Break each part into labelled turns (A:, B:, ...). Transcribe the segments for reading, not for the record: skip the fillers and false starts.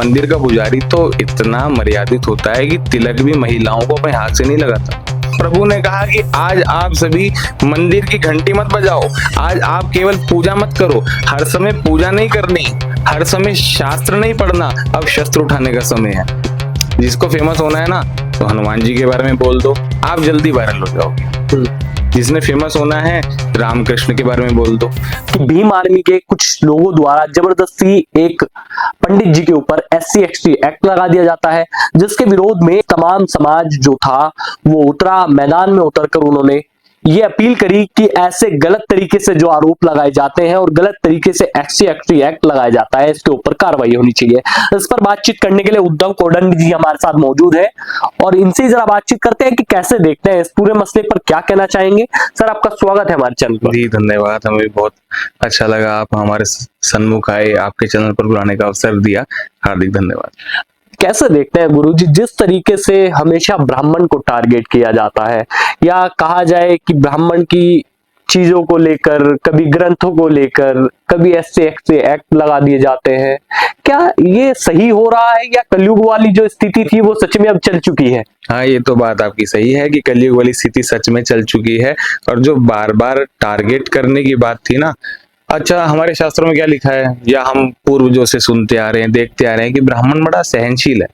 A: मंदिर का पुजारी तो इतना मर्यादित होता है कि तिलक भी महिलाओं को अपने हाथ से नहीं लगाता। प्रभु ने कहा कि आज आप सभी मंदिर की घंटी मत बजाओ, आज आप केवल पूजा मत करो। हर समय पूजा नहीं करनी, हर समय शास्त्र नहीं पढ़ना, अब शस्त्र उठाने का समय है। जिसको फेमस होना है ना, तो हनुमान जी के बारे में बोल दो, आप जल्दी वायरल हो जाओगे। जिसने फेमस होना है, रामकृष्ण के बारे में बोल दो।
B: कि भीम आर्मी के कुछ लोगों द्वारा जबरदस्ती एक पंडित जी के ऊपर SC/ST एक्ट लगा दिया जाता है, जिसके विरोध में तमाम समाज जो था वो उतरा, मैदान में उतरकर उन्होंने ये अपील करी कि ऐसे गलत तरीके से जो आरोप लगाए जाते हैं और गलत तरीके से SC/ST एक्ट लगाया जाता है, इसके ऊपर कार्रवाई होनी चाहिए। इस पर बातचीत करने के लिए उद्धव कोडंड जी हमारे साथ मौजूद है और इनसे जरा बातचीत करते हैं कि कैसे देखते हैं इस पूरे मसले पर, क्या कहना चाहेंगे। सर, आपका स्वागत है हमारे चैनल पर।
A: जी धन्यवाद, हमें भी बहुत अच्छा लगा आप हमारे सन्मुख आए, आपके चैनल पर बुलाने का अवसर दिया, हार्दिक धन्यवाद।
B: कैसे देखते हैं गुरुजी, जिस तरीके से हमेशा ब्राह्मण को टारगेट किया जाता है, या कहा जाए कि ब्राह्मण की चीजों को लेकर, कभी ग्रंथों को लेकर, कभी SC/ST एक्ट लगा दिए जाते हैं, क्या ये सही हो रहा है या कलयुग वाली जो स्थिति थी वो सच में अब चल चुकी है?
A: हाँ, ये तो बात आपकी सही है कि कलयुग वाली स्थिति सच में चल चुकी है। और जो बार बार टारगेट करने की बात थी ना, अच्छा हमारे शास्त्रों में क्या लिखा है या हम पूर्वजों से सुनते आ रहे हैं, देखते आ रहे हैं कि ब्राह्मण बड़ा सहनशील है।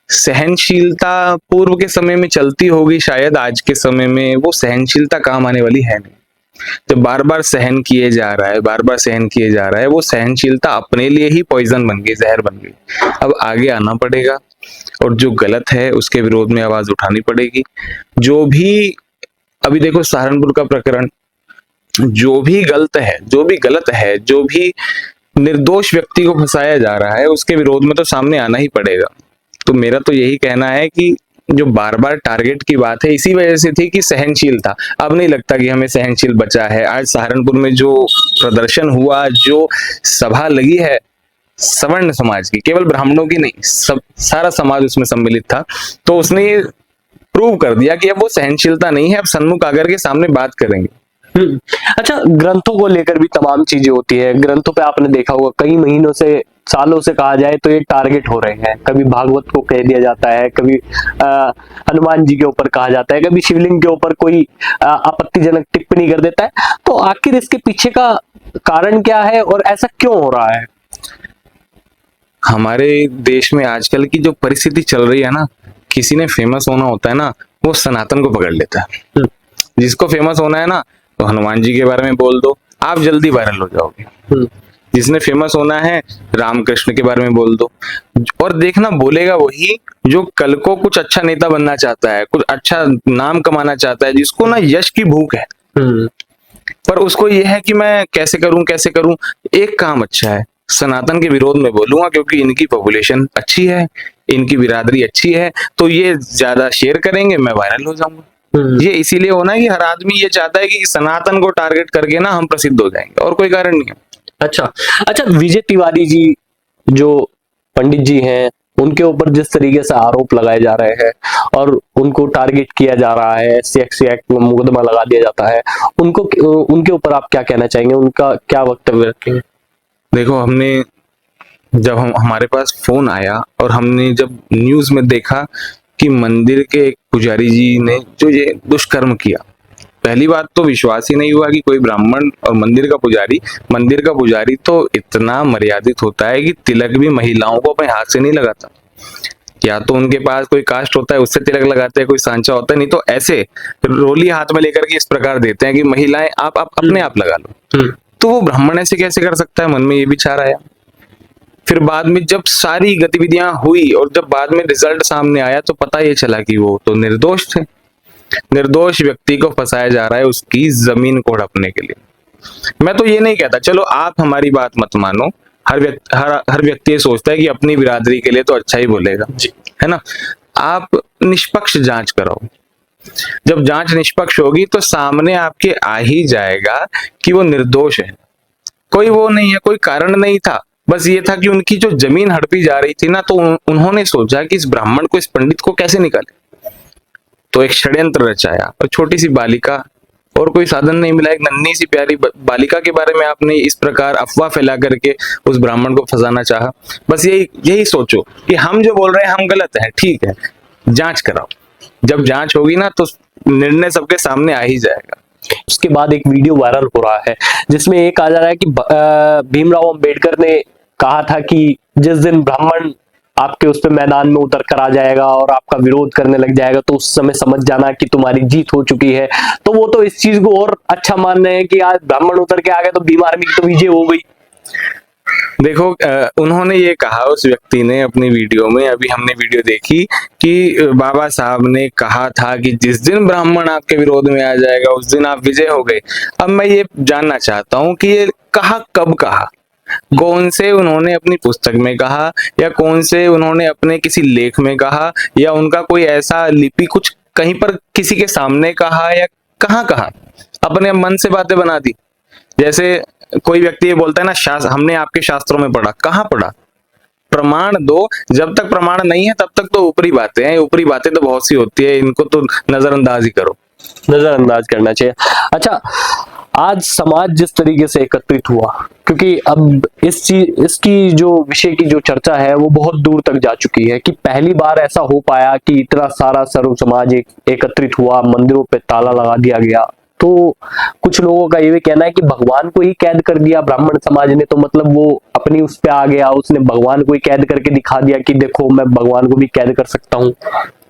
A: सहनशीलता पूर्व के समय में चलती होगी शायद, आज के समय में वो सहनशीलता काम आने वाली है नहीं। तो बार बार सहन किए जा रहा है, बार बार सहन किए जा रहा है, वो सहनशीलता अपने लिए ही पॉइजन बन गई, जहर बन गई। अब आगे आना पड़ेगा और जो गलत है उसके विरोध में आवाज उठानी पड़ेगी। जो भी अभी देखो सहारनपुर का प्रकरण, जो भी गलत है, जो भी गलत है, जो भी निर्दोष व्यक्ति को फंसाया जा रहा है, उसके विरोध में तो सामने आना ही पड़ेगा। तो मेरा तो यही कहना है कि जो बार बार टारगेट की बात है, इसी वजह से थी कि सहनशील था। अब नहीं लगता कि हमें सहनशील बचा है। आज सहारनपुर में जो प्रदर्शन हुआ, जो सभा लगी है सवर्ण समाज की, केवल ब्राह्मणों की नहीं, सब सारा समाज उसमें सम्मिलित था, तो उसने ये प्रूव कर दिया कि अब वो सहनशीलता नहीं है, अब सन्मुख आकर के सामने बात करेंगे।
B: अच्छा, ग्रंथों को लेकर भी तमाम चीजें होती है। ग्रंथों पे आपने देखा होगा कई महीनों से, सालों से कहा जाए तो ये टारगेट हो रहे हैं। कभी भागवत को कह दिया जाता है, कभी हनुमान जी के ऊपर कहा जाता है, कभी शिवलिंग के ऊपर कोई आपत्तिजनक टिप्पणी कर देता है। तो आखिर इसके पीछे का कारण क्या है और ऐसा क्यों हो रहा है?
A: हमारे देश में आजकल की जो परिस्थिति चल रही है ना, किसी ने फेमस होना होता है ना, वो सनातन को पकड़ लेता है। जिसको फेमस होना है ना, तो हनुमान जी के बारे में बोल दो, आप जल्दी वायरल हो जाओगे। जिसने फेमस होना है, रामकृष्ण के बारे में बोल दो, और देखना बोलेगा वही जो कल को कुछ अच्छा नेता बनना चाहता है, कुछ अच्छा नाम कमाना चाहता है, जिसको ना यश की भूख है। पर उसको ये है कि मैं कैसे करूं, कैसे करूं। एक काम अच्छा है, सनातन के विरोध में बोलूंगा क्योंकि इनकी पॉपुलेशन अच्छी है, इनकी बिरादरी अच्छी है, तो ये ज्यादा शेयर करेंगे, मैं वायरल हो जाऊंगा। ये इसीलिए होना है कि हर आदमी ये चाहता है कि सनातन को टारगेट करके ना हम प्रसिद्ध हो जाएंगे, और कोई कारण नहीं है।
B: अच्छा, विजय तिवारी जी जो पंडित जी हैं, उनके ऊपर जिस तरीके से आरोप लगाए जा रहे हैं और उनको टारगेट किया जा रहा है, SC/ST एक्ट में मुकदमा लगा दिया जाता है, उनको उनके ऊपर आप क्या कहना चाहेंगे, उनका क्या वक्तव्य रखेंगे?
A: देखो, हमने जब हमारे पास फोन आया और हमने जब न्यूज में देखा कि मंदिर के एक पुजारी जी ने जो ये दुष्कर्म किया, पहली बात तो विश्वास ही नहीं हुआ कि कोई ब्राह्मण और मंदिर का पुजारी तो इतना मर्यादित होता है कि तिलक भी महिलाओं को अपने हाथ से नहीं लगाता। या तो उनके पास कोई कास्ट होता है, उससे तिलक लगाते हैं, कोई सांचा होता है, नहीं तो ऐसे रोली हाथ में लेकर के इस प्रकार देते हैं कि महिलाएं आप अपने आप लगा लो। तो वो ब्राह्मण ऐसे कैसे कर सकता है, मन में ये विचार आया। फिर बाद में जब सारी गतिविधियां हुई और जब बाद में रिजल्ट सामने आया, तो पता ये चला कि वो तो निर्दोष थे। निर्दोष व्यक्ति को फंसाया जा रहा है उसकी जमीन को हड़पने के लिए। मैं तो ये नहीं कहता, चलो आप हमारी बात मत मानो, हर व्यक्ति ये सोचता है कि अपनी बिरादरी के लिए तो अच्छा ही बोलेगा, है ना। आप निष्पक्ष जांच कराओ। जब जांच निष्पक्ष होगी तो सामने आपके आ ही जाएगा कि वो निर्दोष है। कोई वो नहीं है, कोई कारण नहीं था, बस ये था कि उनकी जो जमीन हड़पी जा रही थी ना, तो उन्होंने सोचा कि इस ब्राह्मण को, इस पंडित को कैसे निकाले। तो एक षड्यंत्र रचाया और छोटी सी बालिका और कोई साधन नहीं मिला, एक नन्ही सी प्यारी बालिका के बारे में आपने इस प्रकार अफवाह फैला करके उस ब्राह्मण को फंसाना चाहा। बस यही यही सोचो कि हम जो बोल रहे हैं हम गलत हैं, ठीक है, जांच कराओ। जब जांच होगी ना तो निर्णय सबके सामने आ ही जाएगा।
B: उसके बाद एक वीडियो वायरल हो रहा है जिसमें ये कहा जा रहा है कि भीमराव अंबेडकर ने कहा था कि जिस दिन ब्राह्मण आपके उस पे मैदान में उतर कर आ जाएगा और आपका विरोध करने लग जाएगा तो उस समय समझ जाना कि तुम्हारी जीत हो चुकी है। तो वो तो इस चीज को और अच्छा मान रहे हैं कि आज ब्राह्मण उतर के आ गए तो भीम आर्मी की तो विजय हो गई।
A: देखो उन्होंने ये कहा, उस व्यक्ति ने अपनी वीडियो में, अभी हमने वीडियो देखी कि बाबा साहब ने कहा था कि जिस दिन ब्राह्मण आपके विरोध में आ जाएगा उस दिन आप विजय हो गए। अब मैं ये जानना चाहता हूं कि ये कहा कब कहा, कौन से उन्होंने अपनी पुस्तक में कहा, या कौन से उन्होंने अपने किसी लेख में कहा, या उनका कोई ऐसा लिपि कुछ कहीं पर किसी के सामने कहा, या कहाँ कहा? अपने मन से बातें बना दी। जैसे कोई व्यक्ति ये बोलता है ना, शास्त्र हमने आपके शास्त्रों में पढ़ा, कहाँ पढ़ा? प्रमाण दो। जब तक प्रमाण नहीं है तब तक तो ऊपरी बातें हैं, ऊपरी बातें तो बहुत सी होती है, इनको तो नजरअंदाज ही करो।
B: नजरअंदाज करना चाहिए। अच्छा, आज समाज जिस तरीके से एकत्रित हुआ, क्योंकि अब इसकी जो विषय की जो चर्चा है वो बहुत दूर तक जा चुकी है कि पहली बार ऐसा हो पाया कि इतना सारा सर्व समाज एकत्रित हुआ, मंदिरों पे ताला लगा दिया गया। तो कुछ लोगों का ये भी कहना है कि भगवान को ही कैद कर दिया ब्राह्मण समाज ने, तो मतलब वो अपनी उस पे आ गया, उसने भगवान को ही कैद करके दिखा दिया कि देखो मैं भगवान को भी कैद कर सकता हूँ।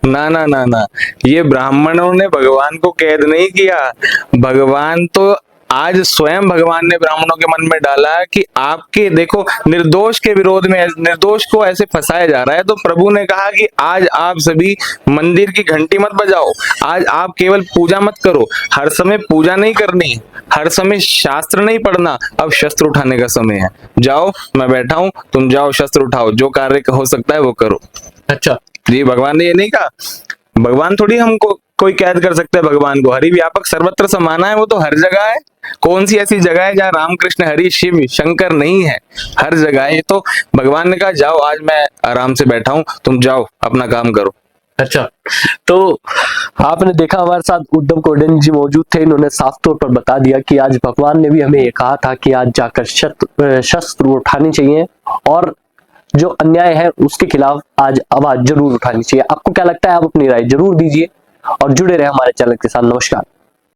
A: ना ना ना ना, ये ब्राह्मणों ने भगवान को कैद नहीं किया। भगवान तो आज स्वयं भगवान ने ब्राह्मणों के मन में डाला कि आपके देखो निर्दोष के विरोध में, निर्दोष को ऐसे फंसाया जा रहा है, तो प्रभु ने कहा कि आज आप सभी मंदिर की घंटी मत बजाओ, आज आप केवल पूजा मत करो। हर समय पूजा नहीं करनी, हर समय शास्त्र नहीं पढ़ना, अब शस्त्र उठाने का समय है। जाओ, मैं बैठा हूं, तुम जाओ शस्त्र उठाओ, जो कार्य हो सकता है वो करो।
B: अच्छा
A: जी, भगवान ने ये नहीं कहा। भगवान थोड़ी हमको कोई कैद कर सकता है। भगवान को हरि व्यापक सर्वत्र समाना है, वो तो हर जगह है। कौन सी ऐसी जगह है जहाँ राम कृष्ण हरि शिव शंकर नहीं है? हर जगह है। तो भगवान ने कहा जाओ, आज मैं आराम से बैठा हूं, तुम जाओ अपना काम करो।
B: अच्छा, तो आपने देखा हमारे साथ उद्धव कोडन जी मौजूद थे। इन्होंने साफ तौर पर बता दिया कि आज भगवान ने भी हमें ये कहा था कि आज जाकर शस्त्र उठानी चाहिए और जो अन्याय है उसके खिलाफ आज आवाज जरूर उठानी चाहिए। आपको क्या लगता है? आप अपनी राय जरूर दीजिए और जुड़े रहे हमारे चैनल के साथ। नमस्कार।